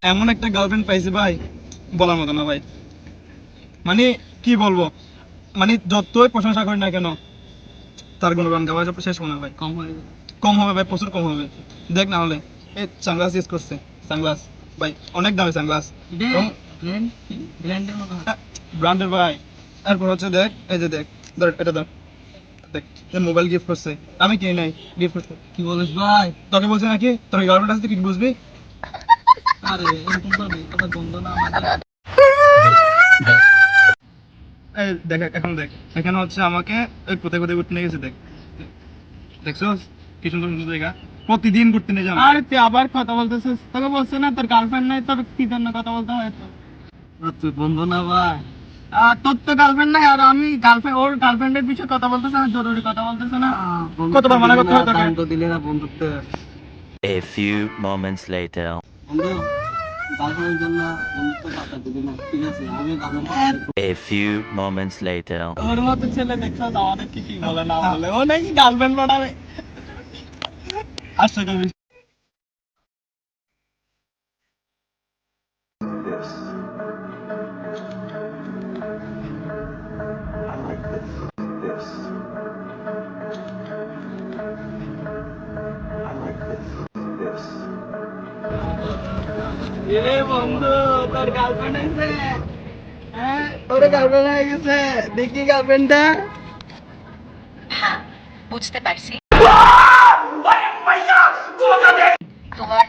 এমন একটা গার্লফ্রেন্ড পাইছি ভাই, বলার মতো না ভাই। মানে কি বলবো, মানে যতই প্রশংসা করি না কেন, তার গুণগান গাওয়া যাবে শেষ হবে না ভাই। কম হবে ভাই, প্রচুর কম হবে। দেখ না হলে এই সানগ্লাস ইউজ করছে, সানগ্লাস ভাই অনেক দামি সানগ্লাস, ব্র্যান্ডের ভাই। তারপর হচ্ছে দেখ, এই যে দেখ, ধর এটা ধর, দেখ মোবাইল গিফট করছে, আমি কিনে নাই, গিফট করছে। কি বলিস ভাই? তোকে বলছে নাকি তোর গার্লফ্রেন্ড আছে, তুই কি বুঝবি? আরে এরকম ভাবে কথা বন্ধ না আমাদের। এই দেখ এখন দেখ, এখানে হচ্ছে আমাকে ওই কোথায় কোথায় ঘুরতে নিয়ে গেছে, দেখ দেখছস কি সুন্দর সুন্দর জায়গা, প্রতিদিন ঘুরতে নিয়ে যাও। আরে তুই আবার কথা বলতেছিস, তোকে বলছে না তোর গার্লফ্রেন্ড নাই, তোর কি জন্য কথা বলতে হয়? তুই বন্ধু না ভাই, তোর তো গার্লফ্রেন্ড নাই, আর আমি গার্লফ্রেন্ড, ওর গার্লফ্রেন্ডের বিষয়ে কথা বলতেছে না, জরুরি কথা বলতেছে না। কতবার মানা করতে হয় তোকে? তো দিলে না বন্ধুত্ব। A few moments later. বন্ধু, গার্লফ্রেন্ডের জন্য বন্ধুত্ব কথা দিবি না, ঠিক আছে? আমি girlfriend. A few moments later. ওর মতো ছেলে দেখছো আমাদেরকে কি বলে না বলে, ও নাকি গার্লফ্রেন্ড পড়াবে। আচ্ছা কবি। এরে বন্ধু, তোর গার্লফ্রেন্ড আছে? হ্যাঁ, তোর গার্লফ্রেন্ড হয়ে গেছে, দেখি গার্লফ্রেন্ডটা। হ্যাঁ, বুঝতে পারছি। তোমার